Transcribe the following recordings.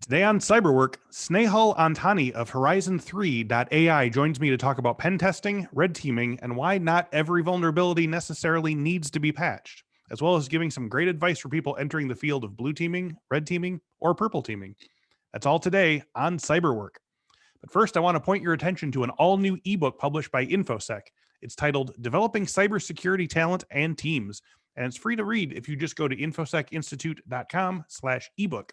Today on Cyberwork, Snehal Antani of Horizon3.ai joins me to talk about pen testing, red teaming, and why not every vulnerability necessarily needs to be patched, as well as giving some great advice for people entering the field of blue teaming, red teaming, or purple teaming. That's all today on Cyberwork. But first, I want to point your attention to an all-new ebook published by Infosec. It's titled Developing Cybersecurity Talent and Teams, and it's free to read if you just go to infosecinstitute.com/ebook.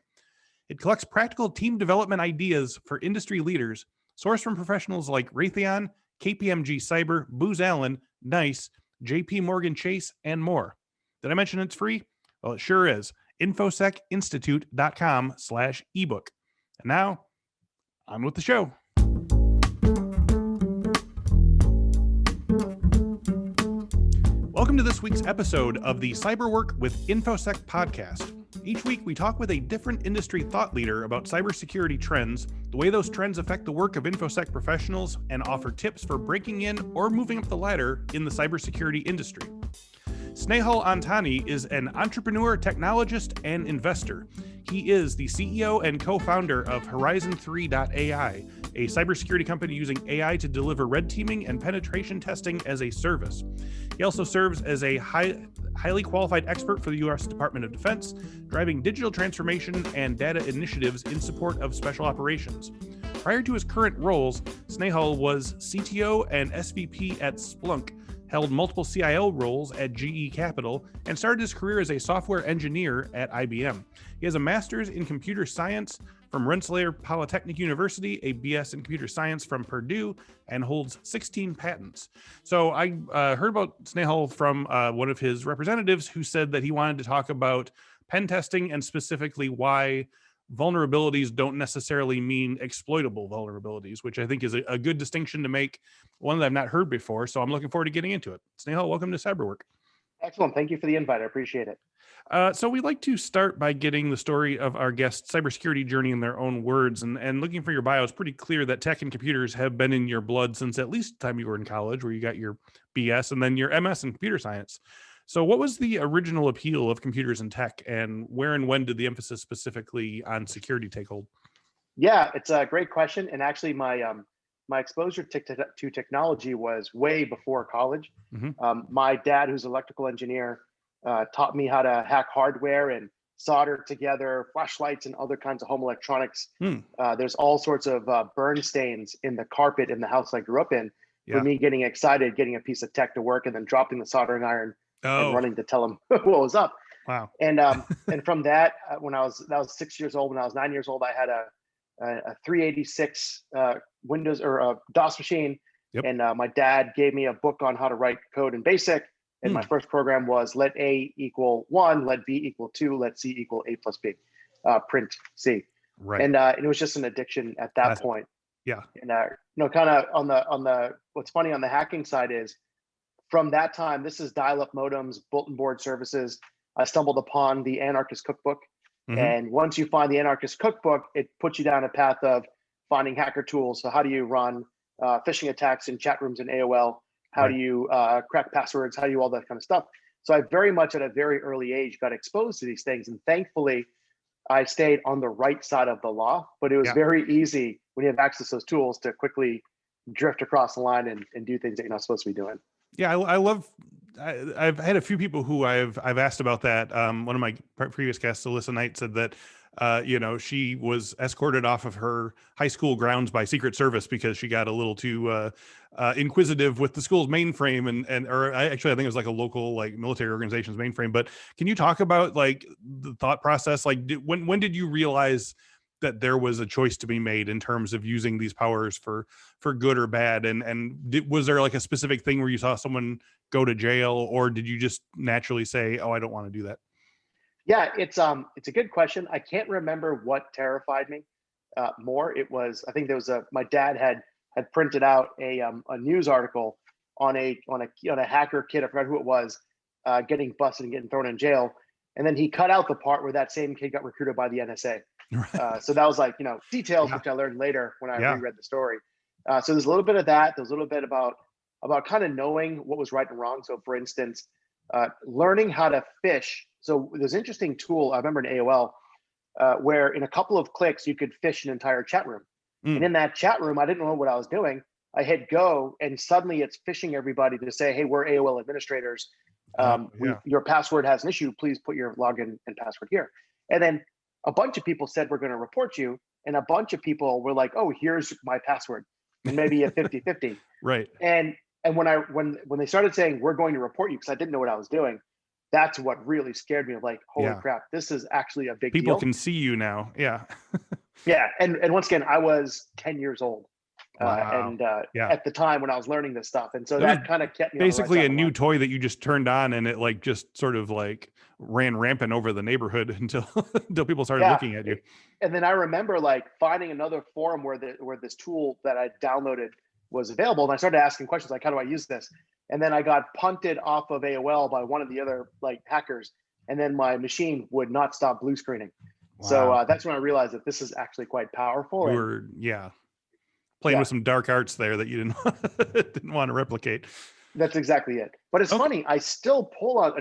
It collects practical team development ideas for industry leaders, sourced from professionals like Raytheon, KPMG Cyber, Booz Allen, NICE, JP Morgan Chase, and more. Did I mention it's free? Well, it sure is. infosecinstitute.com/ebook. And now, on with the show. Welcome to this week's episode of the Cyberwork with Infosec podcast. Each week, we talk with a different industry thought leader about cybersecurity trends, the way those trends affect the work of Infosec professionals, and offer tips for breaking in or moving up the ladder in the cybersecurity industry. Snehal Antani is an entrepreneur, technologist, and investor. He is the CEO and co-founder of Horizon3.ai, a cybersecurity company using AI to deliver red teaming and penetration testing as a service. He also serves as a highly qualified expert for the U.S. Department of Defense, driving digital transformation and data initiatives in support of special operations. Prior to his current roles, Snehal was CTO and SVP at Splunk, held multiple CIO roles at GE Capital, and started his career as a software engineer at IBM. He has a master's in computer science from Rensselaer Polytechnic University, a BS in computer science from Purdue, and holds 16 patents. So I heard about Snehal from one of his representatives who said that he wanted to talk about pen testing and specifically why vulnerabilities don't necessarily mean exploitable vulnerabilities, which I think is a good distinction to make, one that I've not heard before. So I'm looking forward to getting into it. Snehal, welcome to Cyberwork. Excellent. Thank you for the invite. I appreciate it. So we like to start by getting the story of our guest's cybersecurity journey in their own words. And looking for your bio, it's pretty clear that tech and computers have been in your blood since at least the time you were in college, where you got your BS and then your MS in computer science. So what was the original appeal of computers and tech, and where and when did the emphasis specifically on security take hold? Yeah, it's a great question. And actually my exposure to technology was way before college. My dad, who's an electrical engineer, taught me how to hack hardware and solder together flashlights and other kinds of home electronics. There's all sorts of burn stains in the carpet in the house I grew up in. For me getting excited, getting a piece of tech to work, and then dropping the soldering iron and running to tell him what was up. Wow. And from that, when I was 6 years old, when I was 9 years old, I had a 386 Windows or a DOS machine. And my dad gave me a book on how to write code in BASIC. And my first program was let A equal 1, let B equal 2, let C equal A plus B, print C. Right. And it was just an addiction at that point. Yeah. And kind of on the what's funny on the hacking side is, from that time, this is dial-up modems, bulletin board services. I stumbled upon the Anarchist Cookbook. And once you find the Anarchist Cookbook, it puts you down a path of finding hacker tools. So how do you run phishing attacks in chat rooms in AOL? How do you crack passwords? How do you all that kind of stuff? So I very much at a very early age got exposed to these things. And thankfully, I stayed on the right side of the law. But it was very easy when you have access to those tools to quickly drift across the line and do things that you're not supposed to be doing. Yeah, I've had a few people who I've asked about that. One of my previous guests, Alyssa Knight, said that she was escorted off of her high school grounds by Secret Service because she got a little too inquisitive with the school's mainframe, or I think it was like a local military organization's mainframe. But can you talk about the thought process? When did you realize that there was a choice to be made in terms of using these powers for good or bad? Was there a specific thing where you saw someone go to jail, or did you just naturally say, oh, I don't want to do that? Yeah, it's a good question. I can't remember what terrified me more. It was, I think there was my dad had printed out a news article on a hacker kid, I forgot who it was, getting busted and getting thrown in jail. And then he cut out the part where that same kid got recruited by the NSA. Right. So that was details, which I learned later when I reread the story. So there's a little bit of that. There's a little bit about kind of knowing what was right and wrong. So for instance, learning how to phish. So there's an interesting tool. I remember in AOL, where in a couple of clicks, you could phish an entire chat room. And in that chat room, I didn't know what I was doing. I hit go, and suddenly it's phishing everybody to say, hey, we're AOL administrators. Your password has an issue. Please put your login and password here. And then a bunch of people said, we're going to report you. And a bunch of people were like, oh, here's my password. And maybe a 50-50. Right. And when they started saying, we're going to report you, because I didn't know what I was doing, that's what really scared me. Of like, holy crap, this is actually a big deal. People can see you now. Yeah. Yeah. And once again, I was 10 years old. Wow. At the time when I was learning this stuff. And so that kind of kept me basically on the right a side new toy that you just turned on, and it like just sort of like ran rampant over the neighborhood until people started looking at you. And then I remember like finding another forum where this tool that I downloaded was available. And I started asking questions like, how do I use this? And then I got punted off of AOL by one of the other like hackers. And then my machine would not stop blue screening. Wow. So that's when I realized that this is actually quite powerful. You were, playing with some dark arts there that you didn't want to replicate. That's exactly it. But it's funny, I still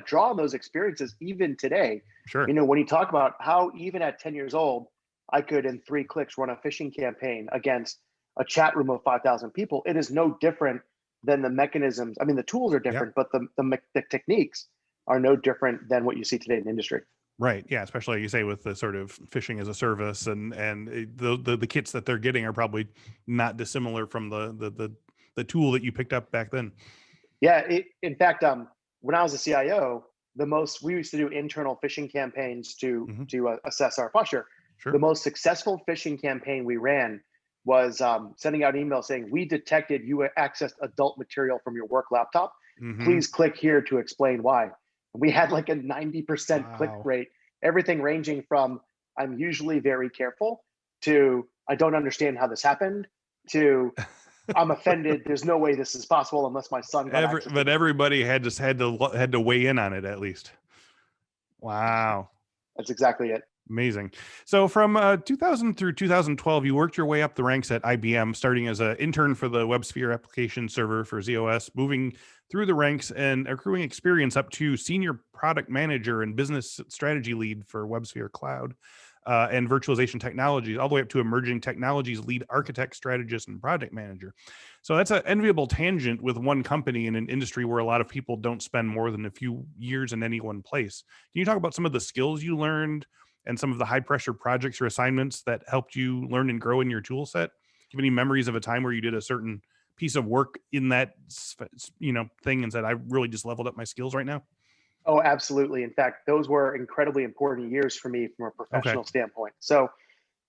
draw on those experiences even today. Sure. You know, when you talk about how even at 10 years old, I could in 3 clicks run a phishing campaign against a chat room of 5,000 people, it is no different than the mechanisms. I mean, the tools are different, but the techniques are no different than what you see today in the industry. Right. Yeah. Especially like you say with the sort of phishing as a service, and the kits that they're getting are probably not dissimilar from the tool that you picked up back then. Yeah. In fact, when I was a CIO, we used to do internal phishing campaigns to assess our posture. Sure. The most successful phishing campaign we ran was sending out emails saying, we detected you accessed adult material from your work laptop. Please click here to explain why. We had like a 90% click rate, everything ranging from I'm usually very careful to I don't understand how this happened to I'm offended. There's no way this is possible unless my son got But everybody had to weigh in on it at least. Wow. That's exactly it. Amazing. So from 2000 through 2012, you worked your way up the ranks at IBM, starting as an intern for the WebSphere application server for ZOS, moving through the ranks and accruing experience up to senior product manager and business strategy lead for WebSphere Cloud and virtualization technologies, all the way up to emerging technologies lead architect, strategist, and project manager. So that's an enviable tangent with one company in an industry where a lot of people don't spend more than a few years in any one place. Can you talk about some of the skills you learned and some of the high pressure projects or assignments that helped you learn and grow in your tool set? Do you have any memories of a time where you did a certain piece of work in that, thing and said, I really just leveled up my skills right now? Oh, absolutely. In fact, those were incredibly important years for me from a professional standpoint. So,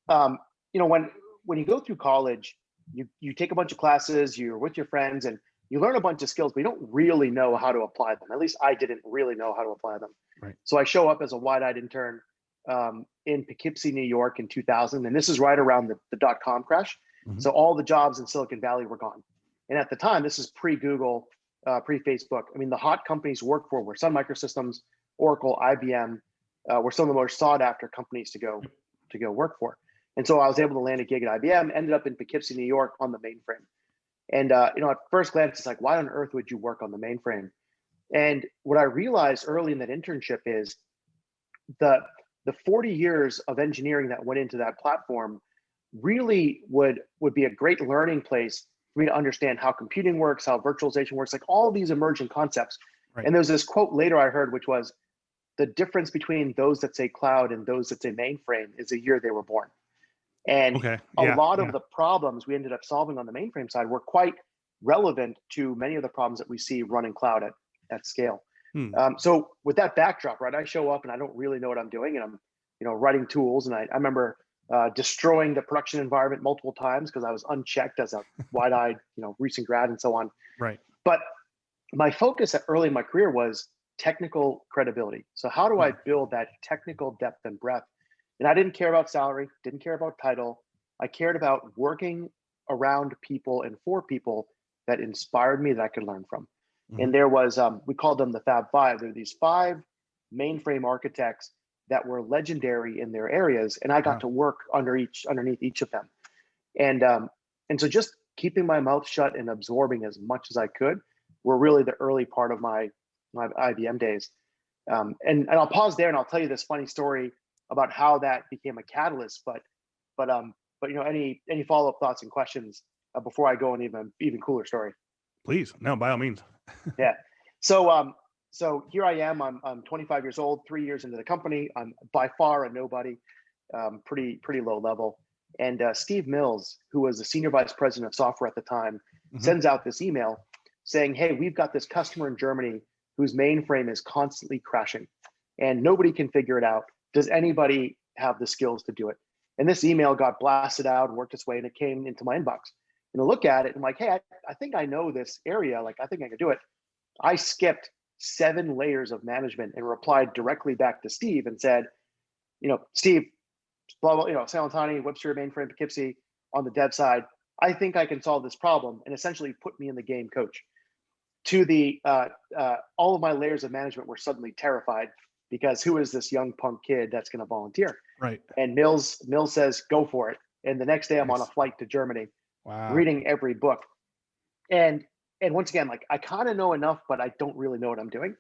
when you go through college, you take a bunch of classes, you're with your friends, and you learn a bunch of skills, but you don't really know how to apply them. At least I didn't really know how to apply them. Right. So I show up as a wide-eyed intern in Poughkeepsie, New York in 2000. And this is right around the dot-com crash. So all the jobs in Silicon Valley were gone. And at the time, this is pre-Google, pre-Facebook. I mean, the hot companies to work for were Sun Microsystems, Oracle, IBM, were some of the most sought after companies to go work for. And so I was able to land a gig at IBM, ended up in Poughkeepsie, New York on the mainframe. And, at first glance, it's like, why on earth would you work on the mainframe? And what I realized early in that internship is the 40 years of engineering that went into that platform really would be a great learning place for me to understand how computing works, how virtualization works, like all these emerging concepts. Right. And there's this quote later I heard, which was, the difference between those that say cloud and those that say mainframe is the year they were born. And a lot of the problems we ended up solving on the mainframe side were quite relevant to many of the problems that we see running cloud at scale. So with that backdrop, right, I show up and I don't really know what I'm doing, and I'm, writing tools. And I remember destroying the production environment multiple times because I was unchecked as a wide-eyed, recent grad and so on. Right. But my focus early in my career was technical credibility. So how do I build that technical depth and breadth? And I didn't care about salary, didn't care about title. I cared about working around people and for people that inspired me that I could learn from. And there was, we called them the Fab Five. There were these 5 mainframe architects that were legendary in their areas, and I got to work underneath each of them. And so just keeping my mouth shut and absorbing as much as I could were really the early part of my IBM days. And I'll pause there and I'll tell you this funny story about how that became a catalyst. But any follow-up thoughts and questions before I go on even cooler story? Please, no, by all means. Yeah. So here I am. I'm 25 years old, 3 years into the company. I'm by far a nobody, pretty low level. And Steve Mills, who was the senior vice president of software at the time, sends out this email saying, "Hey, we've got this customer in Germany whose mainframe is constantly crashing, and nobody can figure it out. Does anybody have the skills to do it?" And this email got blasted out and worked its way, and it came into my inbox. And I look at it, and I'm like, "Hey, I think I know this area. Like, I think I can do it." I skipped 7 layers of management and replied directly back to Steve and said, "Steve, blah, blah, Snehal Antani, Webster mainframe Poughkeepsie on the dev side. I think I can solve this problem," and essentially put me in the game coach. To the all of my layers of management were suddenly terrified, because who is this young punk kid that's going to volunteer? Right. And Mills says, "Go for it." And the next day I'm on a flight to Germany, reading every book. And once again, like, I kind of know enough, but I don't really know what I'm doing.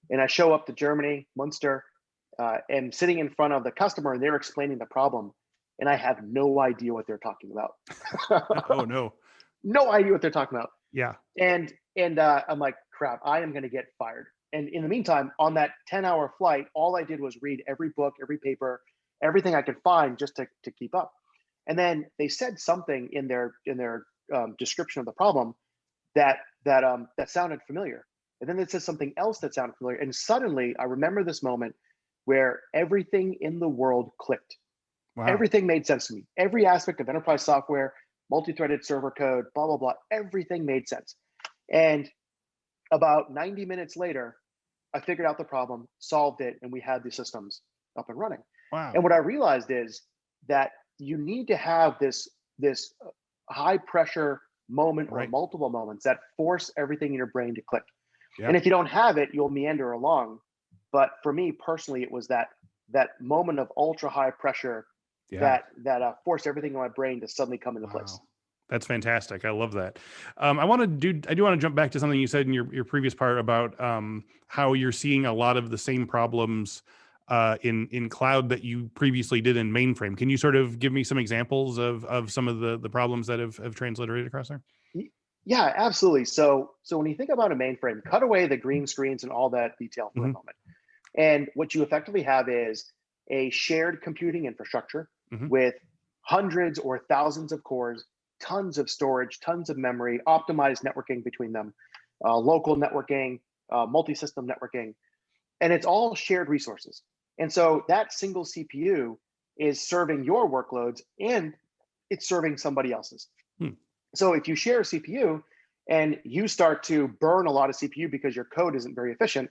And I show up to Germany, Munster, and sitting in front of the customer, and they're explaining the problem, and I have no idea what they're talking about. Oh no. No idea what they're talking about. Yeah. And I'm like, crap, I am going to get fired. And in the meantime, on that 10-hour flight, all I did was read every book, every paper, everything I could find just to keep up. And then they said something in their description of the problem that sounded familiar. And then it says something else that sounded familiar. And suddenly I remember this moment where everything in the world clicked. Wow. Everything made sense to me. Every aspect of enterprise software, multi-threaded server code, blah, blah, blah, everything made sense. And about 90 minutes later, I figured out the problem, solved it, and we had the systems up and running. Wow. And what I realized is that you need to have this high pressure moment, or multiple moments, that force everything in your brain to click. Yeah. And if you don't have it, you'll meander along. But for me personally, it was that moment of ultra high pressure that forced everything in my brain to suddenly come into place. That's fantastic. I love that. I do want to jump back to something you said in your previous part about how you're seeing a lot of the same problems in cloud that you previously did in mainframe. Can you sort of give me some examples of some of the problems that have transliterated across there? Yeah, absolutely. So when you think about a mainframe, cut away the green screens and all that detail for a moment. And what you effectively have is a shared computing infrastructure with hundreds or thousands of cores, tons of storage, tons of memory, optimized networking between them, local networking, multi-system networking, and it's all shared resources. And so that single CPU is serving your workloads, and it's serving somebody else's. So if you share a CPU and you start to burn a lot of CPU because your code isn't very efficient,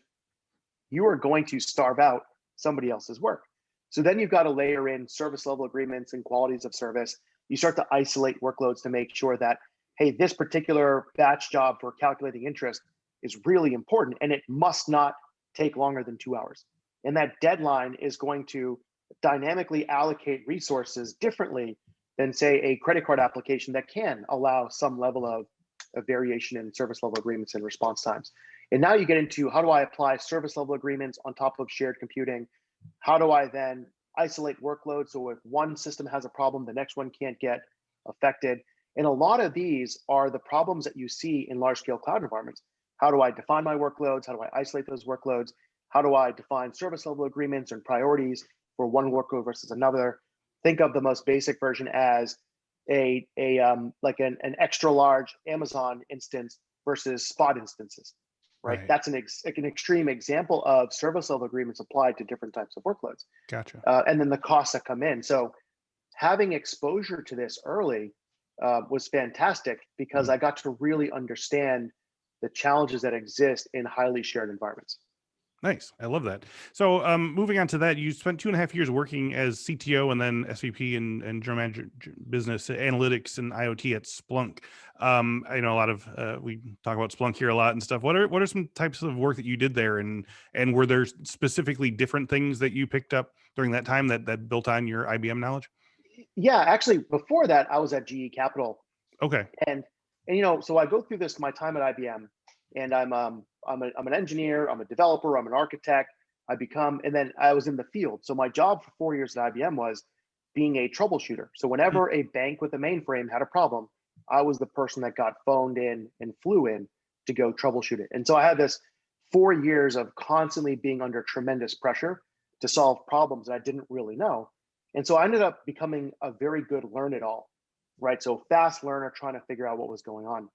you are going to starve out somebody else's work. So then you've got to layer in service level agreements and qualities of service. You start to isolate workloads to make sure that, hey, this particular batch job for calculating interest is really important, and it must not take longer than 2 hours. And that deadline is going to dynamically allocate resources differently than, say, a credit card application that can allow some level of variation in service level agreements and response times. And now you get into, how do I apply service level agreements on top of shared computing? How do I then isolate workloads so if one system has a problem, the next one can't get affected? And a lot of these are the problems that you see in large scale cloud environments. How do I define my workloads? How do I isolate those workloads? How do I define service level agreements and priorities for one workload versus another? Think of the most basic version as an extra large Amazon instance versus spot instances, right? That's an extreme example of service level agreements applied to different types of workloads. Gotcha. And then the costs that come in. So having exposure to this early was fantastic, because I got to really understand the challenges that exist in highly shared environments. Nice. I love that. So moving on to that, you spent 2.5 years working as CTO and then SVP and general manager business analytics and IoT at Splunk. I know a lot of, we talk about Splunk here a lot and stuff. What are some types of work that you did there? And were there specifically different things that you picked up during that time that built on your IBM knowledge? Yeah, actually, before that, I was at GE Capital. Okay. And so I go through my time at IBM, and I'm an engineer, I'm a developer, I'm an architect, And then I was in the field. So my job for 4 years at IBM was being a troubleshooter. So whenever a bank with a mainframe had a problem, I was the person that got phoned in and flew in to go troubleshoot it. And so I had this 4 years of constantly being under tremendous pressure to solve problems that I didn't really know. And so I ended up becoming a very good learn-it-all, right? So fast learner, trying to figure out what was going on.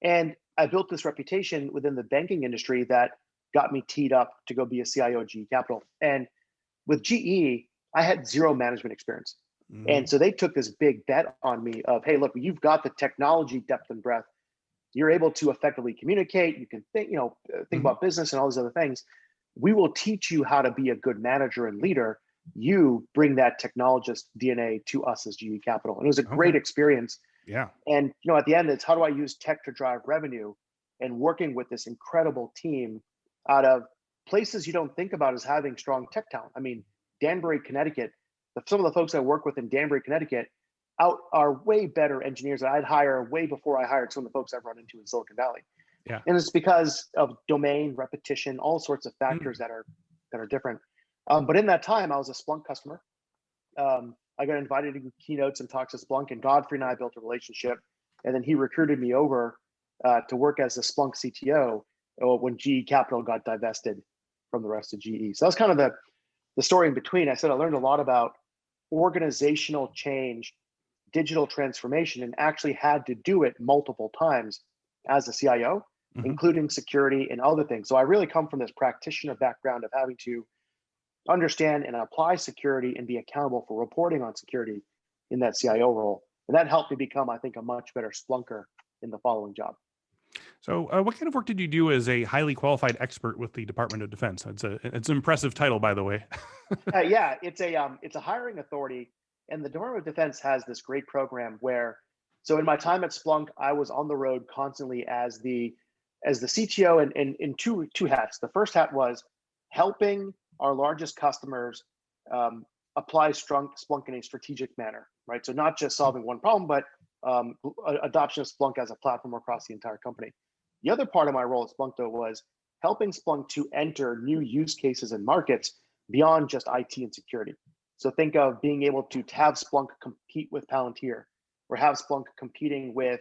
And I built this reputation within the banking industry that got me teed up to go be a CIO at GE Capital. And with GE, I had zero management experience. And so they took this big bet on me of, hey, look, you've got the technology depth and breadth. You're able to effectively communicate. You can think, think about business and all these other things. We will teach you how to be a good manager and leader. You bring that technologist DNA to us as GE Capital. And it was a great experience. Yeah. And at the end, it's how do I use tech to drive revenue, and working with this incredible team out of places you don't think about as having strong tech talent. I mean, Danbury, Connecticut, some of the folks I work with in Danbury, Connecticut are way better engineers that I'd hire way before I hired some of the folks I've run into in Silicon Valley. Yeah. And it's because of domain, repetition, all sorts of factors that are different. But in that time, I was a Splunk customer. I got invited to keynotes and talks to Splunk, and Godfrey and I built a relationship. And then he recruited me over to work as the Splunk CTO when GE Capital got divested from the rest of GE. So that's kind of the story in between. I said I learned a lot about organizational change, digital transformation, and actually had to do it multiple times as a CIO, including security and other things. So I really come from this practitioner background of having to understand and apply security and be accountable for reporting on security in that CIO role. And that helped me become, I think, a much better Splunker in the following job. So what kind of work did you do as a highly qualified expert with the Department of Defense? It's an impressive title, by the way. Yeah, it's a hiring authority, and the Department of Defense has this great program where, so in my time at Splunk, I was on the road constantly as the CTO in two hats. The first hat was helping our largest customers apply Splunk in a strategic manner, right? So not just solving one problem, but adoption of Splunk as a platform across the entire company. The other part of my role at Splunk, though, was helping Splunk to enter new use cases and markets beyond just IT and security. So think of being able to have Splunk compete with Palantir, or have Splunk competing with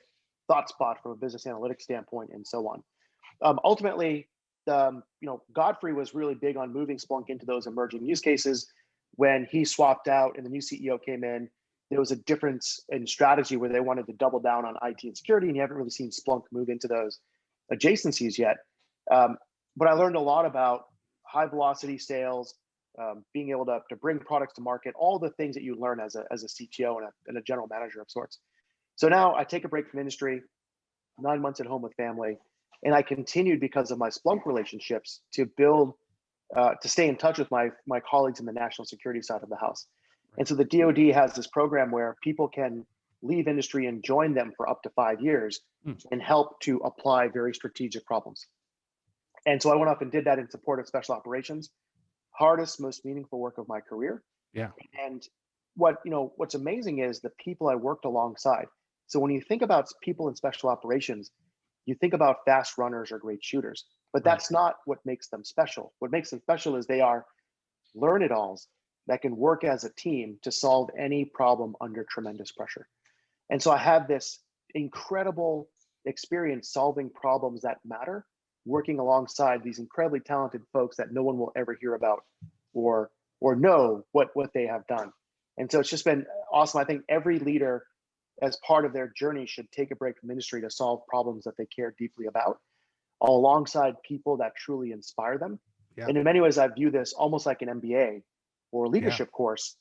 ThoughtSpot from a business analytics standpoint, and so on. Ultimately, Godfrey was really big on moving Splunk into those emerging use cases. When he swapped out and the new CEO came in, there was a difference in strategy where they wanted to double down on IT and security, and you haven't really seen Splunk move into those adjacencies yet. But I learned a lot about high velocity sales, being able to bring products to market, all the things that you learn as a CTO and a general manager of sorts. So now I take a break from industry, 9 months at home with family, and I continued because of my Splunk relationships to build, to stay in touch with my colleagues in the national security side of the house. And so the DoD has this program where people can leave industry and join them for up to 5 years and help to apply very strategic problems. And so I went off and did that in support of special operations. Hardest, most meaningful work of my career. Yeah. And what's amazing is the people I worked alongside. So when you think about people in special operations, you think about fast runners or great shooters, but that's not what makes them special. What makes them special is they are learn-it-alls that can work as a team to solve any problem under tremendous pressure. And so I have this incredible experience solving problems that matter, working alongside these incredibly talented folks that no one will ever hear about or know what they have done. And so it's just been awesome. I think every leader, as part of their journey, should take a break from industry to solve problems that they care deeply about, alongside people that truly inspire them. Yeah. And in many ways, I view this almost like an MBA or a leadership course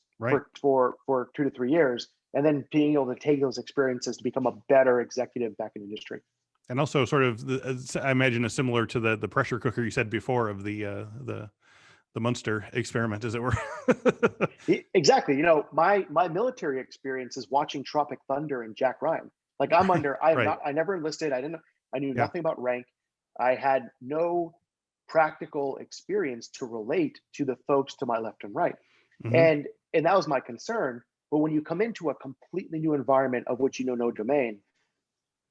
for 2 to 3 years, and then being able to take those experiences to become a better executive back in industry. And also sort of, I imagine, a similar to the pressure cooker you said before of the Munster experiment, as it were. Exactly. My military experience is watching Tropic Thunder and Jack Ryan. Like I never enlisted. I knew nothing about rank. I had no practical experience to relate to the folks to my left and right. And that was my concern. But when you come into a completely new environment of which you know no domain,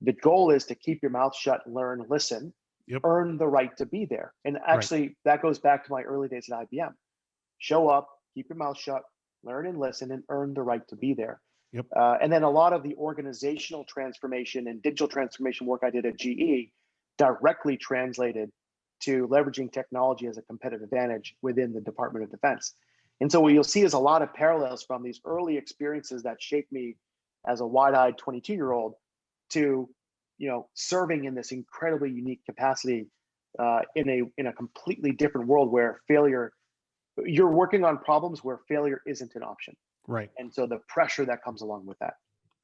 the goal is to keep your mouth shut, learn, listen, Yep. earn the right to be there. And Right. actually, that goes back to my early days at IBM. Show up, keep your mouth shut, learn and listen, and earn the right to be there. Yep. And then a lot of the organizational transformation and digital transformation work I did at GE directly translated to leveraging technology as a competitive advantage within the Department of Defense. And so what you'll see is a lot of parallels from these early experiences that shaped me as a wide-eyed 22-year-old to, serving in this incredibly unique capacity in a completely different world where you're working on problems where failure isn't an option. Right. And so the pressure that comes along with that.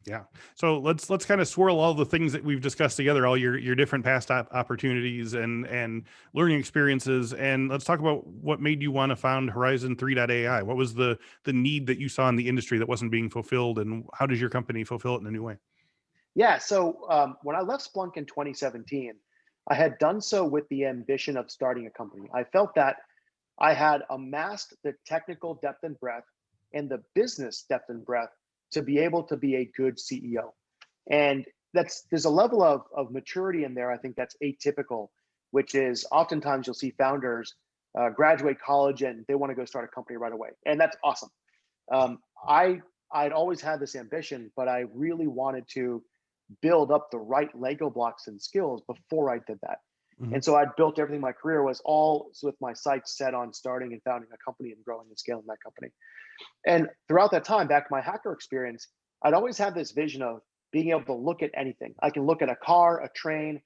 Yeah. So let's kind of swirl all the things that we've discussed together, all your different past opportunities and learning experiences, and let's talk about what made you want to found Horizon 3.ai. What was the need that you saw in the industry that wasn't being fulfilled, and how does your company fulfill it in a new way? Yeah. So when I left Splunk in 2017, I had done so with the ambition of starting a company. I felt that I had amassed the technical depth and breadth and the business depth and breadth to be able to be a good CEO. And there's a level of maturity in there, I think that's atypical, which is oftentimes you'll see founders graduate college and they want to go start a company right away. And that's awesome. Um, I, I'd always had this ambition, but I really wanted to build up the right Lego blocks and skills before I did that. Hmm. And so I'd built everything. My career was all with my sights set on starting and founding a company and growing and scaling that company. And throughout that time, back to my hacker experience, I'd always had this vision of being able to look at anything. I can look at a car, a train,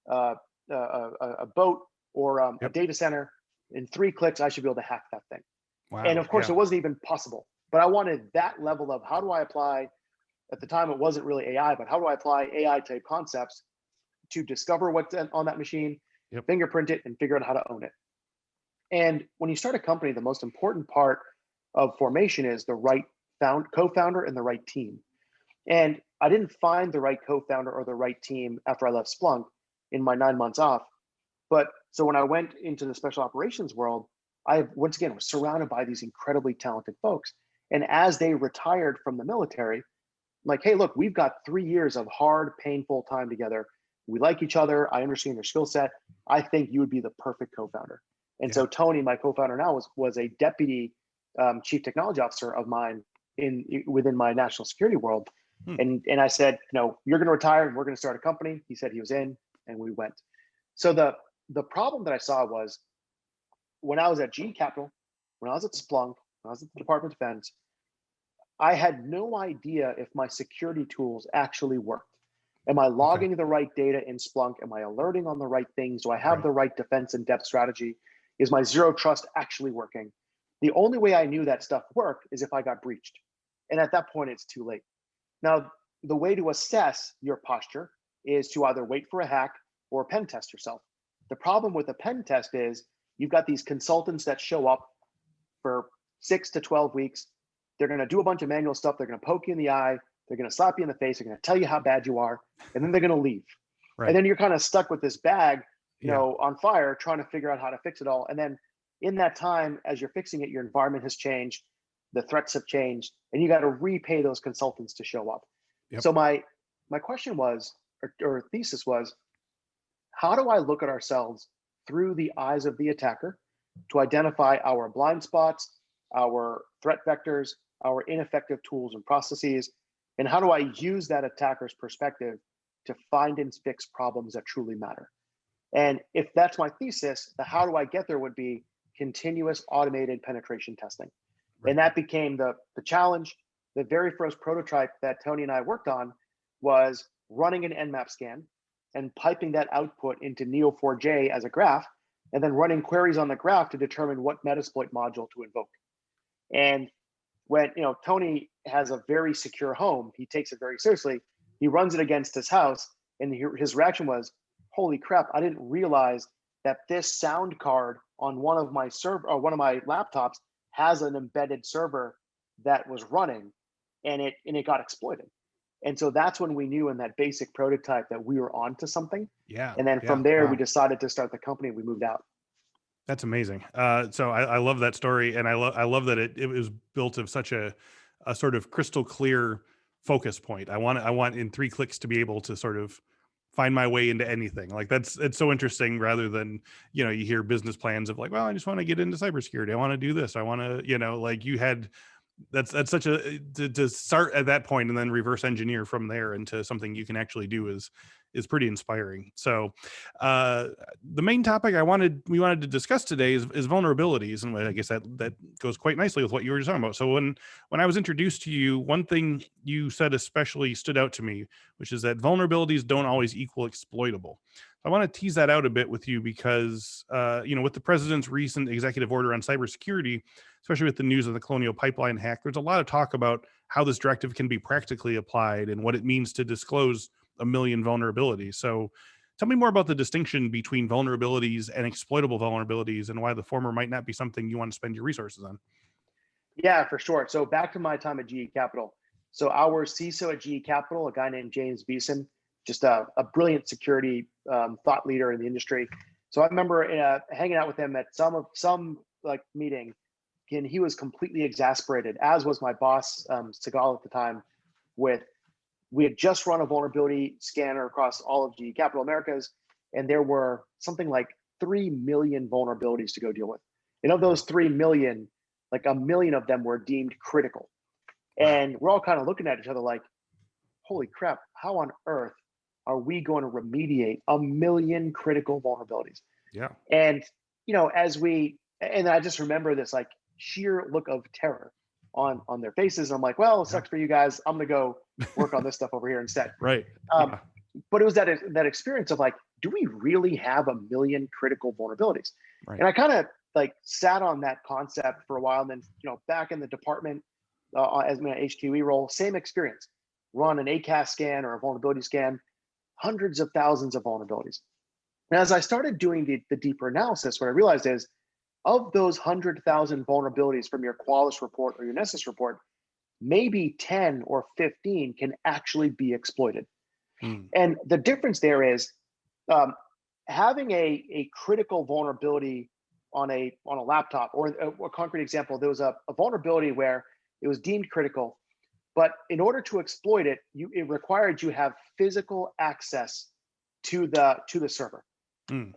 uh, a boat, or a Yep. data center. In 3 clicks, I should be able to hack that thing. And Wow. of course, Yeah. it wasn't even possible. But I wanted that level of how do I apply, at the time, it wasn't really AI, but how do I apply AI type concepts to discover what's on that machine, Yep. fingerprint it, and figure out how to own it. And when you start a company, the most important part of formation is the right co-founder and the right team. And I didn't find the right co-founder or the right team after I left Splunk in my 9 months off. But so when I went into the special operations world, I once again was surrounded by these incredibly talented folks. And as they retired from the military, like, hey, look, we've got 3 years of hard, painful time together. We like each other. I understand your skill set. I think you would be the perfect co-founder. And Yeah. so Tony, my co-founder now, was a deputy chief technology officer of mine within my national security world. Hmm. And I said, no, you're going to retire and we're going to start a company. He said he was in, and we went. So the problem that I saw was when I was at GE Capital, when I was at Splunk, when I was at the Department of Defense, I had no idea if my security tools actually worked. Am I Okay. logging the right data in Splunk? Am I alerting on the right things? Do I have Right. the right defense and depth strategy? Is my zero trust actually working? The only way I knew that stuff worked is if I got breached. And at that point, it's too late. Now, the way to assess your posture is to either wait for a hack or pen test yourself. The problem with a pen test is you've got these consultants that show up for 6 to 12 weeks. They're going to do a bunch of manual stuff. They're going to poke you in the eye. They're going to slap you in the face. They're going to tell you how bad you are. And then they're going to leave. Right. And then you're kind of stuck with this bag, Yeah. on fire, trying to figure out how to fix it all. And then in that time, as you're fixing it, your environment has changed. The threats have changed. And you got to repay those consultants to show up. Yep. So my question was, or thesis was, how do I look at ourselves through the eyes of the attacker to identify our blind spots, our threat vectors, our ineffective tools and processes, and how do I use that attacker's perspective to find and fix problems that truly matter? And if that's my thesis, the how do I get there would be continuous automated penetration testing. Right. And that became the challenge. The very first prototype that Tony and I worked on was running an Nmap scan and piping that output into Neo4j as a graph, and then running queries on the graph to determine what Metasploit module to invoke. And when Tony has a very secure home, he takes it very seriously. He runs it against his house, and his reaction was, "Holy crap! I didn't realize that this sound card on one of my one of my laptops has an embedded server that was running, and it got exploited." And so that's when we knew in that basic prototype that we were onto something. Yeah. And then Yeah. from there, we Wow. decided to start the company. We moved out. That's amazing. So I love that story, and I love that it was built of such a sort of crystal clear focus point. I want in 3 clicks to be able to sort of find my way into anything. Like it's so interesting, rather than, you know, you hear business plans of like, well, I just want to get into cybersecurity. I want to do this. I want to, you know, like you had, that's such a, to start at that point and then reverse engineer from there into something you can actually do is pretty inspiring. So the main topic we wanted to discuss today is vulnerabilities, and I guess that goes quite nicely with what you were just talking about. So when I was introduced to you, one thing you said especially stood out to me, which is that vulnerabilities don't always equal exploitable. I want to tease that out a bit with you because, you know, with the president's recent executive order on cybersecurity, especially with the news of the Colonial Pipeline hack, there's a lot of talk about how this directive can be practically applied and what it means to disclose a million vulnerabilities. So tell me more about the distinction between vulnerabilities and exploitable vulnerabilities, and why the former might not be something you want to spend your resources on. Yeah, for sure. So back to my time at GE Capital. So our CISO at GE Capital, a guy named James Beeson, just a brilliant security thought leader in the industry. So I remember hanging out with him at some like meeting, and he was completely exasperated, as was my boss, Snehal at the time. We had just run a vulnerability scanner across all of GE Capital Americas, and there were something like 3 million vulnerabilities to go deal with. And of those 3 million, like 1 million of them were deemed critical. And we're all kind of looking at each other like, holy crap, how on earth are we going to remediate 1 million critical vulnerabilities? Yeah. And, you know, and I just remember this like sheer look of terror on their faces. And I'm like, well, it sucks for you guys. I'm going to go work on this stuff over here instead. Right. But it was that experience of like, do we really have 1 million critical vulnerabilities? Right. And I kind of like sat on that concept for a while. And then, you know, back in the department as my HQE role, same experience. Run an ACAS scan or a vulnerability scan, hundreds of thousands of vulnerabilities. And as I started doing the deeper analysis, what I realized is, of those 100,000 vulnerabilities from your Qualys report or your Nessus report, maybe 10 or 15 can actually be exploited. And the difference there is having a critical vulnerability on a laptop, or a concrete example, there was a vulnerability where it was deemed critical, but in order to exploit it, it required you have physical access to the server.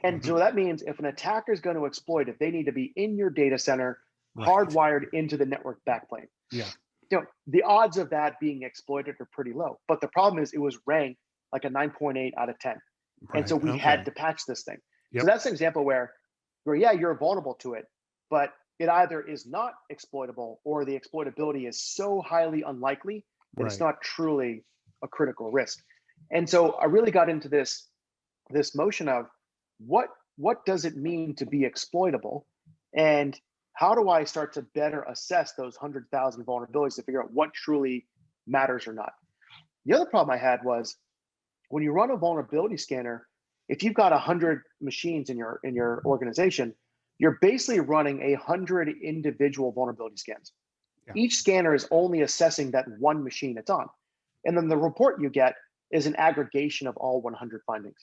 And so that means if an attacker is going to exploit it, they need to be in your data center, hardwired into the network backplane. Yeah. You know, the odds of that being exploited are pretty low. But the problem is it was ranked like a 9.8 out of 10. And so we had to patch this thing. So that's an example where yeah, you're vulnerable to it, but it either is not exploitable or the exploitability is so highly unlikely that it's not truly a critical risk. And so I really got into this motion of what does it mean to be exploitable, and how do I start to better assess those 100,000 vulnerabilities to figure out what truly matters or not. The other problem I had was when you run a vulnerability scanner, if you've got 100 machines in your organization, you're basically running 100 individual vulnerability scans. Yeah. Each scanner is only assessing that one machine it's on. And then the report you get is an aggregation of all 100 findings.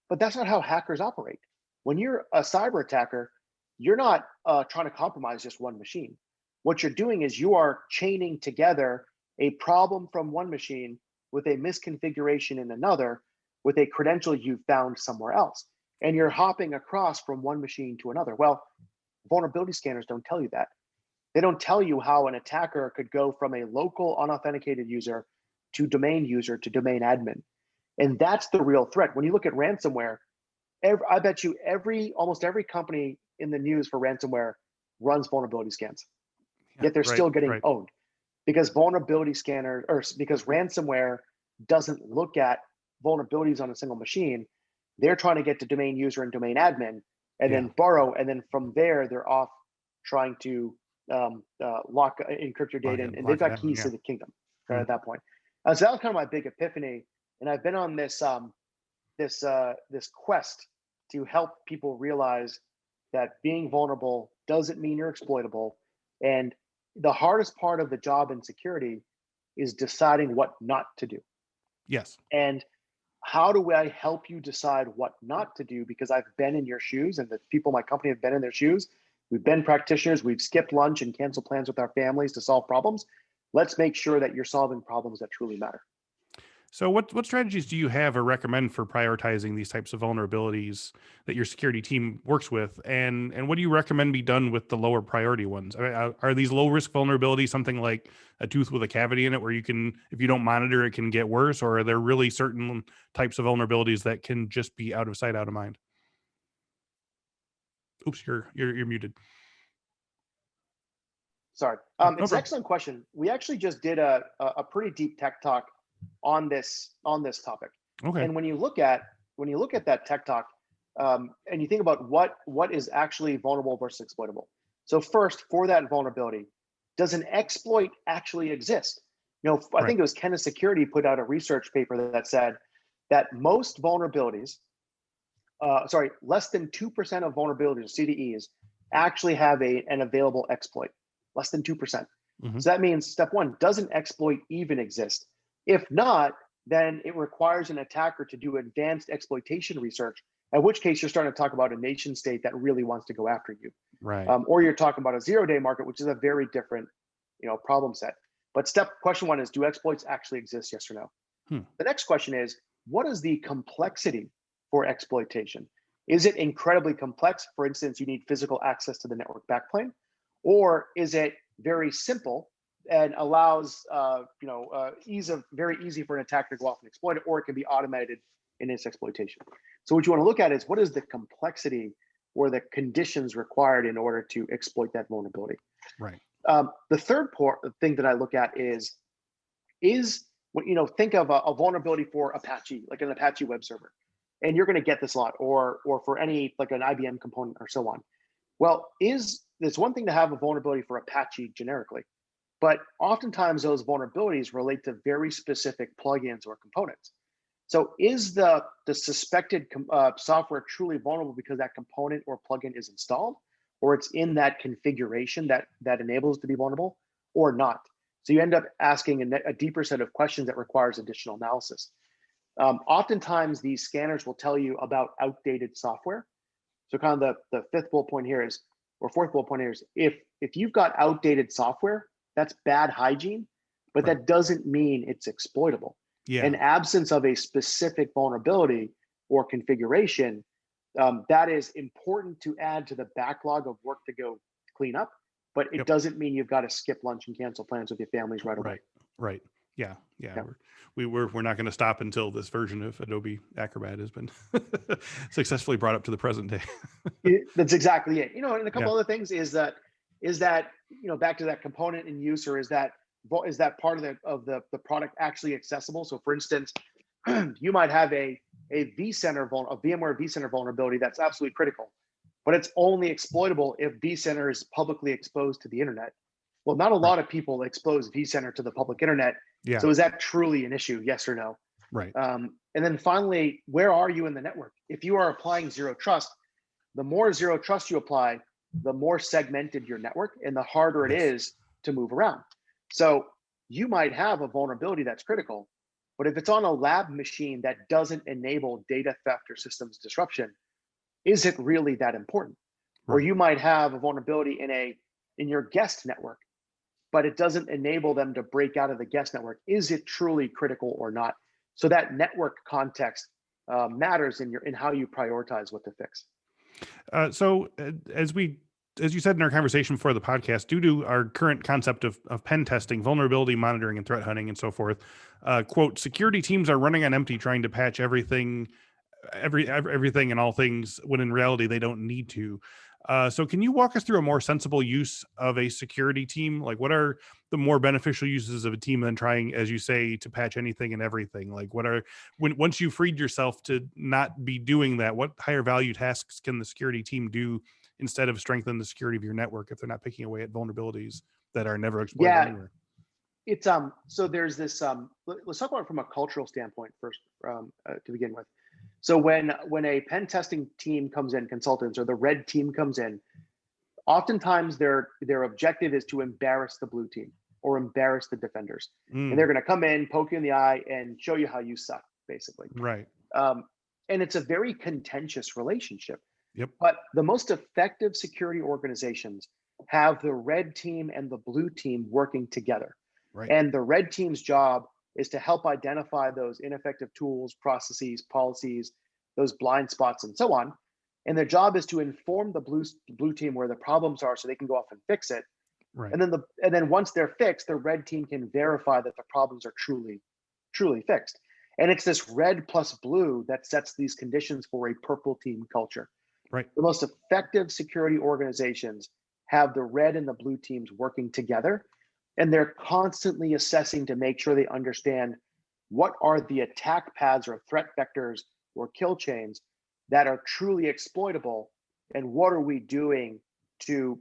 But that's not how hackers operate. When you're a cyber attacker, you're not trying to compromise just one machine. What you're doing is you are chaining together a problem from one machine with a misconfiguration in another, with a credential you found somewhere else. And you're hopping across from one machine to another. Well, vulnerability scanners don't tell you that. They don't tell you how an attacker could go from a local unauthenticated user to domain user to domain admin. And that's the real threat. When you look at ransomware, I bet you almost every company in the news for ransomware runs vulnerability scans. Yet they're still getting owned because vulnerability scanners, or because ransomware doesn't look at vulnerabilities on a single machine. They're trying to get to domain user and domain admin and then borrow. And then from there, they're off trying to encrypt your data. And they've got keys to the kingdom at that point. So that was kind of my big epiphany. And I've been on this quest to help people realize that being vulnerable doesn't mean you're exploitable. And the hardest part of the job in security is deciding what not to do. Yes. And how do I help you decide what not to do? Because I've been in your shoes, and the people in my company have been in their shoes. We've been practitioners. We've skipped lunch and canceled plans with our families to solve problems. Let's make sure that you're solving problems that truly matter. So what strategies do you have or recommend for prioritizing these types of vulnerabilities that your security team works with? And what do you recommend be done with the lower priority ones? I mean, are these low risk vulnerabilities something like a tooth with a cavity in it where you can, if you don't monitor, it can get worse? Or are there really certain types of vulnerabilities that can just be out of sight, out of mind? Oops, you're muted. Sorry. No It's an problem. excellent question. We actually just did a pretty deep tech talk on this topic. Okay. And when you look at that tech talk, and you think about what is actually vulnerable versus exploitable. So first, for that vulnerability, does an exploit actually exist? I Right. think it was Kenneth Security put out a research paper that said that most vulnerabilities, less than 2% of vulnerabilities, CDEs, actually have an available exploit. Less than 2%. Hmm. So that means step one, does an exploit even exist? If not, then it requires an attacker to do advanced exploitation research, in which case you're starting to talk about a nation state that really wants to go after you. Right. Or you're talking about a zero-day market, which is a very different problem set. But question one is, do exploits actually exist, yes or no? Hmm. The next question is, what is the complexity for exploitation? Is it incredibly complex? For instance, you need physical access to the network backplane, or is it very simple and allows very easy for an attacker to go off and exploit it, or it can be automated in its exploitation. So what you want to look at is, what is the complexity or the conditions required in order to exploit that vulnerability? Right. The third thing that I look at is think of a vulnerability for Apache, like an Apache web server, and you're going to get this a lot, or for any like an IBM component or so on. Well, it's one thing to have a vulnerability for Apache generically, but oftentimes those vulnerabilities relate to very specific plugins or components. So is the suspected software truly vulnerable because that component or plugin is installed, or it's in that configuration that enables it to be vulnerable, or not? So you end up asking a deeper set of questions that requires additional analysis. Oftentimes these scanners will tell you about outdated software. So kind of the fifth bullet point here is, or fourth bullet point here is, if you've got outdated software, that's bad hygiene, but Right. that doesn't mean it's exploitable. Yeah. In absence of a specific vulnerability or configuration, that is important to add to the backlog of work to go clean up, but it Yep. doesn't mean you've got to skip lunch and cancel plans with your families right away. Right. Right. Yeah. Yeah. Yeah. We're not going to stop until this version of Adobe Acrobat has been successfully brought up to the present day. That's exactly it. And a Yeah. couple other things is that back to that component in use, or is that part of the product actually accessible? So for instance, you might have a vCenter a VMware vCenter vulnerability that's absolutely critical, but it's only exploitable if vCenter is publicly exposed to the internet. Well, not a Right. lot of people expose vCenter to the public internet. Yeah. So is that truly an issue? Yes or no? Right. And then finally, where are you in the network? If you are applying zero trust, the more zero trust you apply, the more segmented your network and the harder it Yes. is to move around. So you might have a vulnerability that's critical, but if it's on a lab machine that doesn't enable data theft or systems disruption, is it really that important? Or Right. you might have a vulnerability in your guest network, but it doesn't enable them to break out of the guest network. Is it truly critical or not? So that network context matters in how you prioritize what to fix. So as you said in our conversation for the podcast, due to our current concept of pen testing, vulnerability monitoring, and threat hunting, and so forth, quote, security teams are running on empty, trying to patch everything, everything and all things, when in reality they don't need to. So can you walk us through a more sensible use of a security team? Like, what are the more beneficial uses of a team than trying, as you say, to patch anything and everything? Like, once you freed yourself to not be doing that, what higher value tasks can the security team do instead of strengthen the security of your network if they're not picking away at vulnerabilities that are never exploitable Yeah, anywhere? it's so there's this let's talk about it from a cultural standpoint first, to begin with. So when a pen testing team comes in, consultants or the red team comes in, oftentimes their objective is to embarrass the blue team or embarrass the defenders, and they're Mm, going to come in, poke you in the eye, and show you how you suck, basically. right. um, and it's a very contentious relationship. Yep. But the most effective security organizations have the red team and the blue team working together, Right. and the red team's job is to help identify those ineffective tools, processes, policies, those blind spots, and so on. And their job is to inform the blue team where the problems are so they can go off and fix it. Right. And then once they're fixed, the red team can verify that the problems are truly fixed. And it's this red plus blue that sets these conditions for a purple team culture. Right. The most effective security organizations have the red and the blue teams working together, and they're constantly assessing to make sure they understand what are the attack paths or threat vectors or kill chains that are truly exploitable, and what are we doing to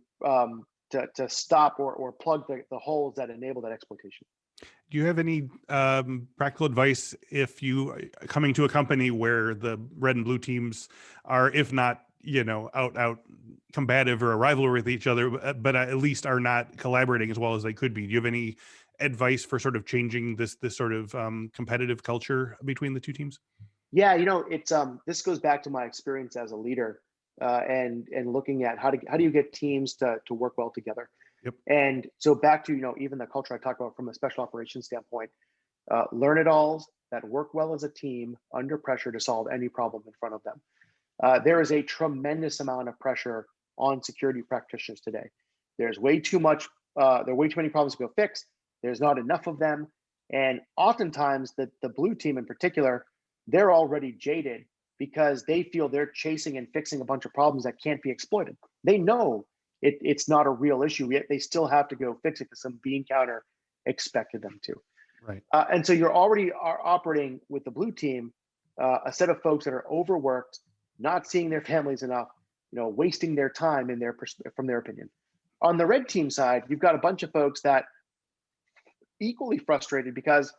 stop or plug the holes that enable that exploitation. Do you have any practical advice if you coming to a company where the red and blue teams are, if not, out combative or a rivalry with each other, but at least are not collaborating as well as they could be? Do you have any advice for sort of changing this sort of competitive culture between the two teams? Yeah, it's this goes back to my experience as a leader, and looking at how do you get teams to work well together. Yep. And so back to even the culture I talked about from a special operations standpoint, learn-it-alls that work well as a team under pressure to solve any problem in front of them. There is a tremendous amount of pressure on security practitioners today. There's way too much. There are way too many problems to go fix. There's not enough of them, and oftentimes the blue team in particular, they're already jaded because they feel they're chasing and fixing a bunch of problems that can't be exploited. They know it's not a real issue, yet they still have to go fix it because some bean counter expected them to. Right. And so you're already operating with the blue team, a set of folks that are overworked, not seeing their families enough, wasting their time from their opinion. On the red team side, you've got a bunch of folks that equally frustrated because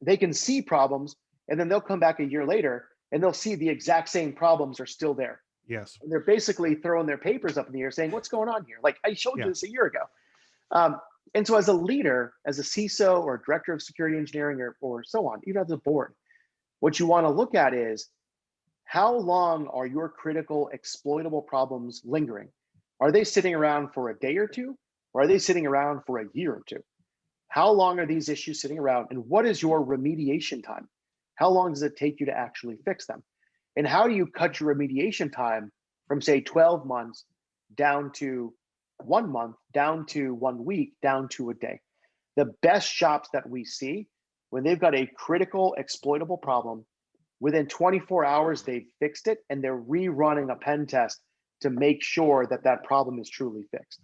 they can see problems, and then they'll come back a year later and they'll see the exact same problems are still there. Yes. And they're basically throwing their papers up in the air saying, what's going on here? Like, I showed you this a year ago. And so as a leader, as a CISO or director of security engineering or so on, even as a board, what you want to look at is how long are your critical exploitable problems lingering? Are they sitting around for a day or two? Or are they sitting around for a year or two? How long are these issues sitting around? And what is your remediation time? How long does it take you to actually fix them? And how do you cut your remediation time from, say, 12 months down to 1 month, down to 1 week, down to a day? The best shops that we see, when they've got a critical exploitable problem, within 24 hours, they've fixed it and they're rerunning a pen test to make sure that that problem is truly fixed.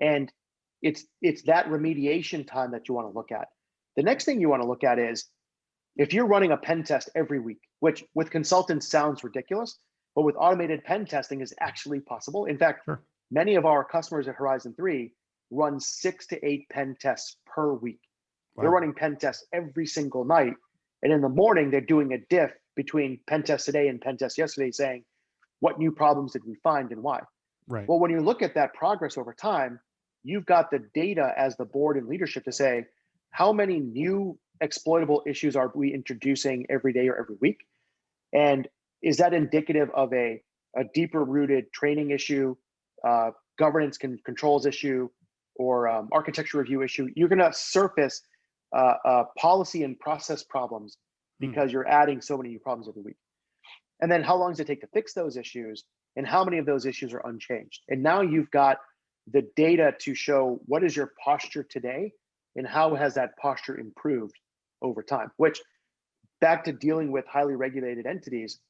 And it's that remediation time that you want to look at. The next thing you want to look at is, if you're running a pen test every week, which with consultants sounds ridiculous, but with automated pen testing is actually possible. In fact, Sure. Many of our customers at Horizon 3 run 6 to 8 pen tests per week. Wow. They're running pen tests every single night. And in the morning, they're doing a diff between pen test today and pen test yesterday, saying, what new problems did we find and why? Right. Well, when you look at that progress over time, you've got the data as the board and leadership to say, how many new exploitable issues are we introducing every day or every week? And is that indicative of a deeper rooted training issue, governance controls issue, or architecture review issue? You're going to surface policy and process problems because you're adding so many new problems every week. And then how long does it take to fix those issues? And how many of those issues are unchanged? And now you've got the data to show what is your posture today and how has that posture improved over time, which, back to dealing with highly regulated entities,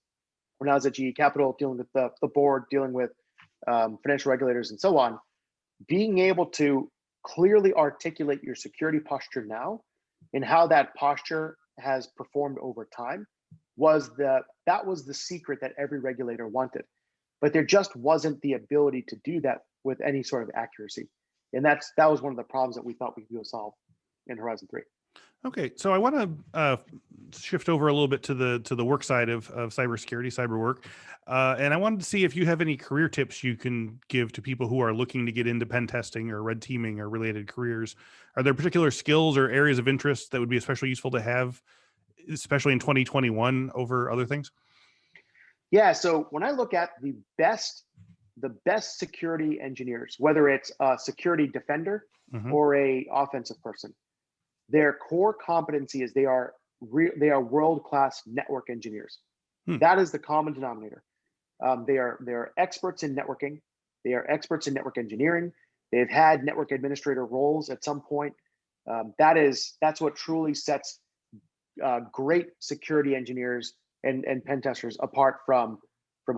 when I was at GE Capital, dealing with the board, dealing with financial regulators and so on, being able to clearly articulate your security posture now and how that posture has performed over time was the secret that every regulator wanted. But there just wasn't the ability to do that with any sort of accuracy. And that was one of the problems that we thought we could go solve in Horizon 3. Okay, so I want to shift over a little bit to the work side of cybersecurity, cyber work, and I wanted to see if you have any career tips you can give to people who are looking to get into pen testing or red teaming or related careers. Are there particular skills or areas of interest that would be especially useful to have, especially in 2021 over other things? Yeah, so when I look at the best security engineers, whether it's a security defender or a offensive person, their core competency is they are world-class network engineers. Hmm. That is the common denominator. They're experts in networking. They are experts in network engineering. They've had network administrator roles at some point. That's what truly sets great security engineers and pen testers apart from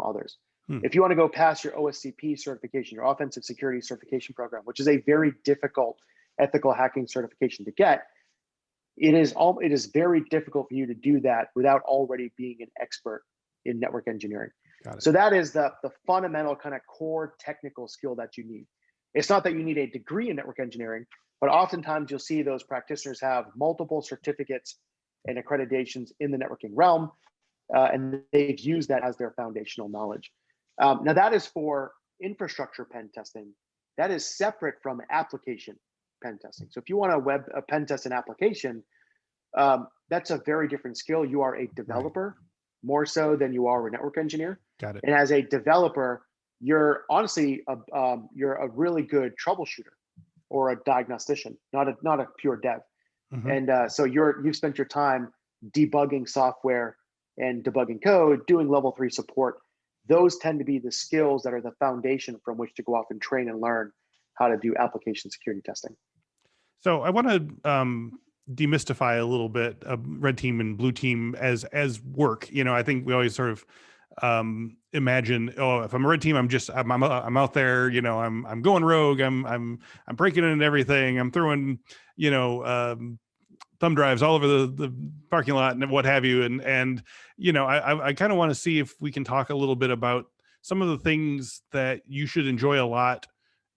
others. If you want to go past your OSCP certification, your offensive security certification program, which is a very difficult ethical hacking certification to get, it is very difficult for you to do that without already being an expert in network engineering. So that is the fundamental kind of core technical skill that you need. It's not that you need a degree in network engineering, but oftentimes you'll see those practitioners have multiple certificates and accreditations in the networking realm, and they've used that as their foundational knowledge. Now that is for infrastructure pen testing. That is separate from application pen testing. So if you want a pen test an application, that's a very different skill. You are a developer more so than you are a network engineer. Got it. And as a developer, you're honestly you're a really good troubleshooter or a diagnostician, not a pure dev. And so you've spent your time debugging software and debugging code, doing level 3 support. Those tend to be the skills that are the foundation from which to go off and train and learn how to do application security testing. So I want to demystify a little bit red team and blue team as work. I think we always sort of imagine, oh, if I'm a red team, I'm out there, I'm going rogue, I'm breaking into everything, I'm throwing, thumb drives all over the parking lot and what have you. And I kind of want to see if we can talk a little bit about some of the things that you should enjoy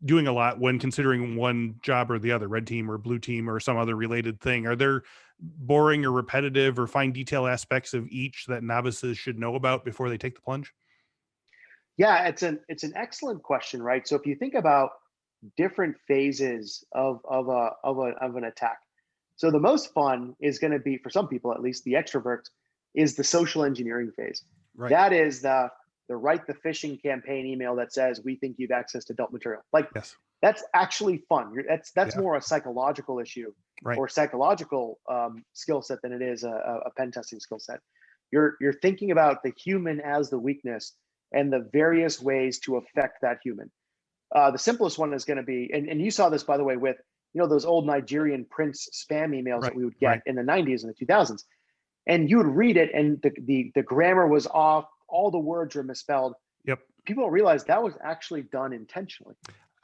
doing a lot when considering one job or the other, red team or blue team or some other related thing. Are there boring or repetitive or fine detail aspects of each that novices should know about before they take the plunge? Yeah, it's an excellent question, right? So if you think about different phases of an attack, so the most fun is going to be, for some people at least, the extroverts, is the social engineering phase. Right. That is the write the phishing campaign email that says we think you've accessed adult material. Like, yes, that's actually fun. That's more a psychological issue or psychological skill set than it is a pen testing skill set. You're thinking about the human as the weakness and the various ways to affect that human. The simplest one is going to be, and you saw this, by the way, with those old Nigerian prince spam emails that we would get in the 90s and the 2000s. And you would read it and the grammar was off, all the words were misspelled. Yep. People don't realize that was actually done intentionally.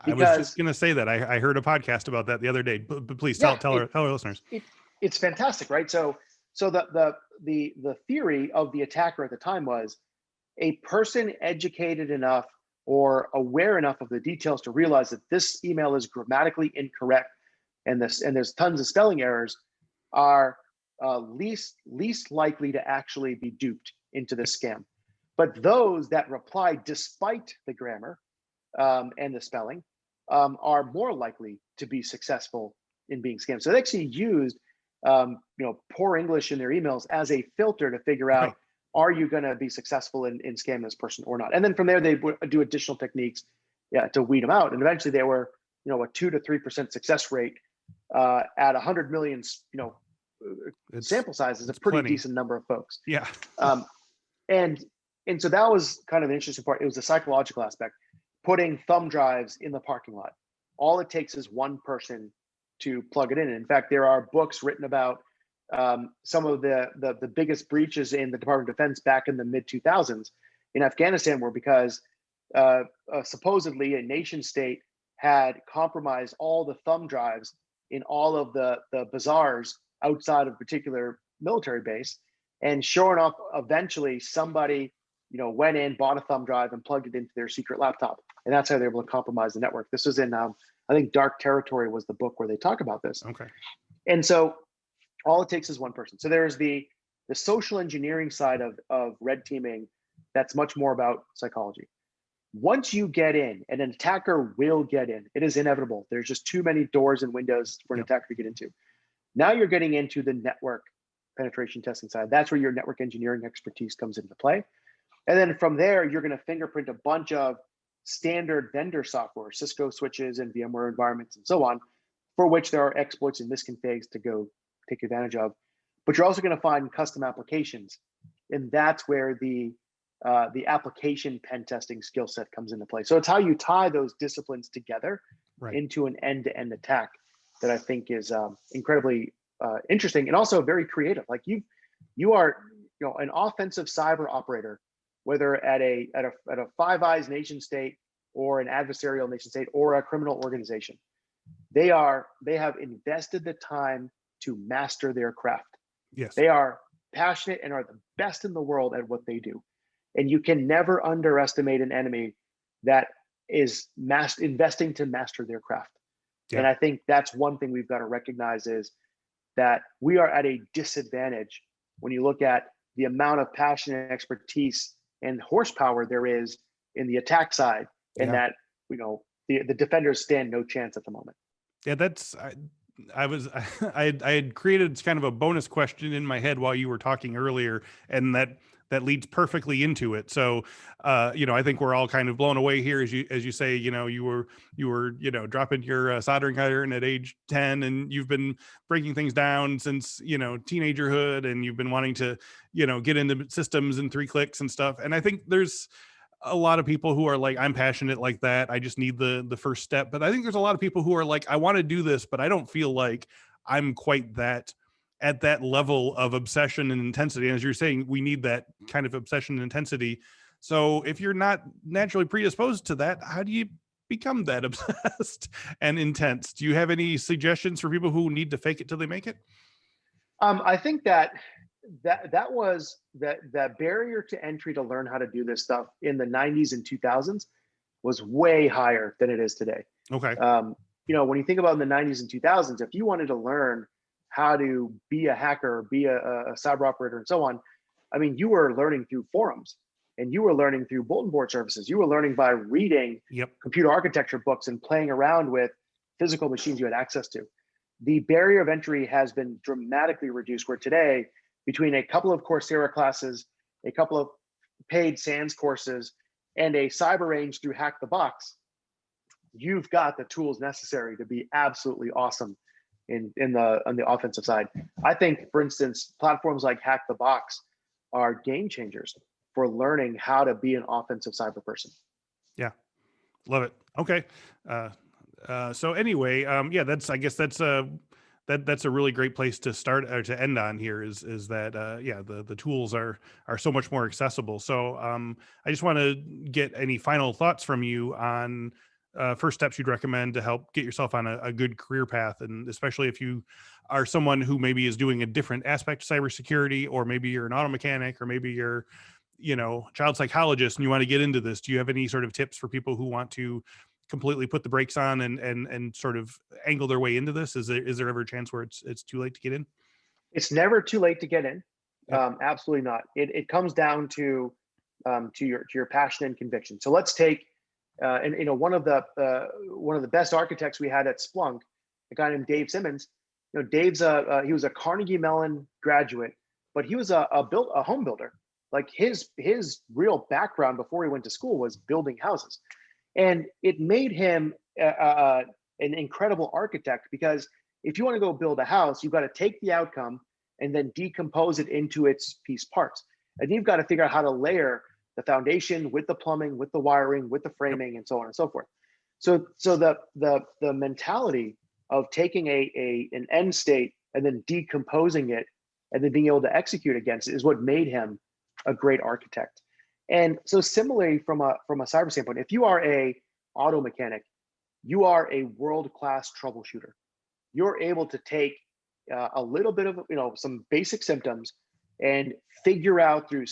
I was just going to say that. I heard a podcast about that the other day, but please tell our listeners. It's fantastic, right? So the theory of the attacker at the time was a person educated enough or aware enough of the details to realize that this email is grammatically incorrect and there's tons of spelling errors are least likely to actually be duped into this scam. But those that reply despite the grammar and the spelling are more likely to be successful in being scammed. So they actually used poor English in their emails as a filter to figure out, are you going to be successful in scamming this person or not? And then from there, they would do additional techniques to weed them out. And eventually they were, a 2 to 3% success rate at 100 million, sample size is a pretty decent number of folks. Yeah. And so that was kind of an interesting part. It was the psychological aspect, putting thumb drives in the parking lot. All it takes is one person to plug it in. In fact, there are books written about some of the biggest breaches in the Department of Defense back in the mid 2000s in Afghanistan were because supposedly a nation state had compromised all the thumb drives in all of the bazaars outside of a particular military base. And sure enough, eventually somebody went in, bought a thumb drive and plugged it into their secret laptop. And that's how they were able to compromise the network. This was in, I think Dark Territory was the book where they talk about this. Okay. And so all it takes is one person. So there's the social engineering side of red teaming that's much more about psychology. Once you get in, and an attacker will get in, it is inevitable. There's just too many doors and windows for an attacker to get into. Now you're getting into the network penetration testing side. That's where your network engineering expertise comes into play. And then from there, you're going to fingerprint a bunch of standard vendor software, Cisco switches and VMware environments and so on, for which there are exploits and misconfigs to go take advantage of. But you're also going to find custom applications, and that's where the application pen testing skill set comes into play. So it's how you tie those disciplines together into an end-to-end attack that I think is incredibly interesting and also very creative. Like you are an offensive cyber operator, whether at a Five Eyes nation state or an adversarial nation state or a criminal organization. They have invested the time to master their craft. Yes. They are passionate and are the best in the world at what they do. And you can never underestimate an enemy that is investing to master their craft. Yeah. And I think that's one thing we've got to recognize is that we are at a disadvantage when you look at the amount of passion and expertise and horsepower there is in the attack side, and that the defenders stand no chance at the moment. Yeah, I had created kind of a bonus question in my head while you were talking earlier, and that leads perfectly into it. So, I think we're all kind of blown away here as you say, you were dropping your soldering iron at age 10, and you've been breaking things down since, teenagerhood, and you've been wanting to, get into systems in 3 clicks and stuff. And I think there's a lot of people who are like, I'm passionate like that. I just need the first step. But I think there's a lot of people who are like, I want to do this, but I don't feel like I'm quite at that level of obsession and intensity. And as you're saying, we need that kind of obsession and intensity. So if you're not naturally predisposed to that, how do you become that obsessed and intense? Do you have any suggestions for people who need to fake it till they make it? I think that was that barrier to entry to learn how to do this stuff in the 90s and 2000s was way higher than it is today. Okay. When you think about in the 90s and 2000s, if you wanted to learn how to be a hacker, be a cyber operator, and so on, I mean, you were learning through forums, and you were learning through bulletin board services. You were learning by reading computer architecture books and playing around with physical machines you had access to. The barrier of entry has been dramatically reduced, where today, between a couple of Coursera classes, a couple of paid SANS courses, and a cyber range through Hack the Box, you've got the tools necessary to be absolutely awesome on the offensive side. I think, for instance, platforms like Hack the Box are game changers for learning how to be an offensive cyber person. Yeah, love it. Okay, so anyway, that's a really great place to start or to end on here is that the tools are so much more accessible. So I just want to get any final thoughts from you on first steps you'd recommend to help get yourself on a good career path, and especially if you are someone who maybe is doing a different aspect of cybersecurity, or maybe you're an auto mechanic, or maybe you're child psychologist and you want to get into this. Do you have any sort of tips for people who want to completely put the brakes on and sort of angle their way into this? Is there ever a chance where it's too late to get in? It's never too late to get in. Yep. Absolutely not. It comes down to your passion and conviction. So let's take one of the best architects we had at Splunk, a guy named Dave Simmons. Dave's he was a Carnegie Mellon graduate, but he was a home builder. Like his real background before he went to school was building houses. And it made him an incredible architect, because if you want to go build a house, you've got to take the outcome and then decompose it into its piece parts. And you've got to figure out how to layer the foundation with the plumbing, with the wiring, with the framing, and so on and so forth. So the mentality of taking an end state and then decomposing it and then being able to execute against it is what made him a great architect. And so similarly, from a cyber standpoint, if you are a auto mechanic, you are a world-class troubleshooter. You're able to take a little bit of some basic symptoms and figure out through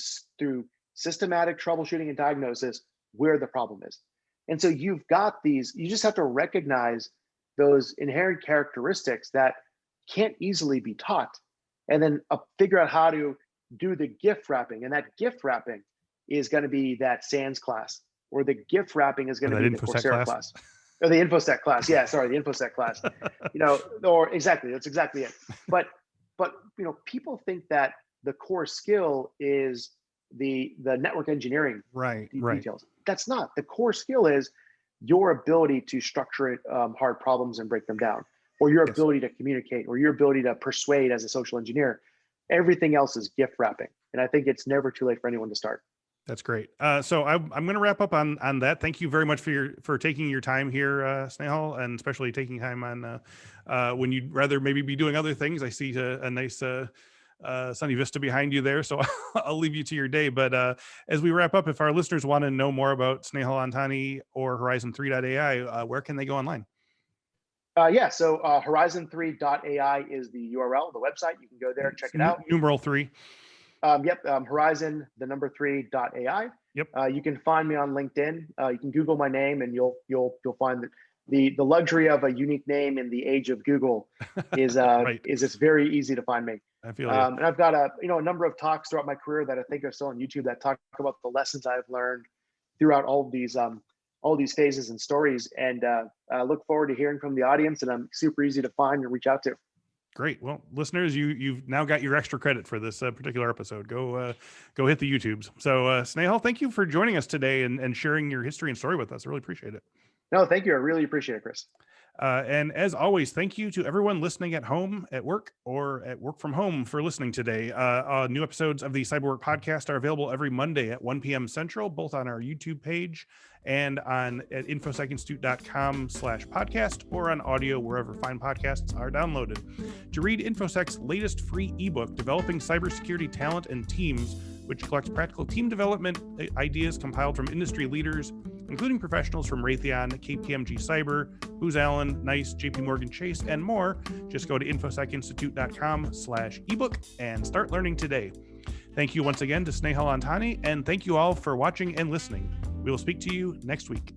systematic troubleshooting and diagnosis where the problem is. And so you've got these. You just have to recognize those inherent characteristics that can't easily be taught, and then figure out how to do the gift wrapping. And that gift wrapping is going to be that SANS class, or the gift wrapping is going to be the Coursera class. Or the Infosec class. Yeah, sorry, the Infosec class. Or exactly, that's exactly it. But people think that the core skill is the network engineering details. That's not. The core skill is your ability to structure hard problems and break them down. or your Yes. ability to communicate, or your ability to persuade as a social engineer. Everything else is gift wrapping. And I think it's never too late for anyone to start. That's great. So I'm going to wrap up on that. Thank you very much for taking your time here, Snehal, and especially taking time on when you'd rather maybe be doing other things. I see a nice sunny vista behind you there, so I'll leave you to your day. But as we wrap up, if our listeners want to know more about Snehal Antani or Horizon3.ai, where can they go online? So horizon3.ai is the URL, the website. You can go there, check it out. Numeral 3. Horizon, the number 3.ai. Yep. You can find me on LinkedIn. You can Google my name, and you'll find that the luxury of a unique name in the age of Google is Right. is it's very easy to find me. I feel And I've got a number of talks throughout my career that I think are still on YouTube that talk about the lessons I've learned throughout all these phases and stories. And I look forward to hearing from the audience. And I'm super easy to find and reach out to. Great. Well, listeners, you've now got your extra credit for this particular episode. Go hit the YouTubes. So Snehal, thank you for joining us today and sharing your history and story with us. I really appreciate it. No, thank you. I really appreciate it, Chris. And as always, thank you to everyone listening at home, at work, or at work from home for listening today. New episodes of the Cyberwork podcast are available every Monday at 1 p.m. Central, both on our YouTube page and at infosecinstitute.com/podcast, or on audio wherever fine podcasts are downloaded. To read Infosec's latest free ebook, Developing Cybersecurity Talent and Teams, which collects practical team development ideas compiled from industry leaders, including professionals from Raytheon, KPMG Cyber, Booz Allen, NICE, JP Morgan Chase, and more, just go to infosecinstitute.com/ebook and start learning today. Thank you once again to Snehal Antani, and thank you all for watching and listening. We will speak to you next week.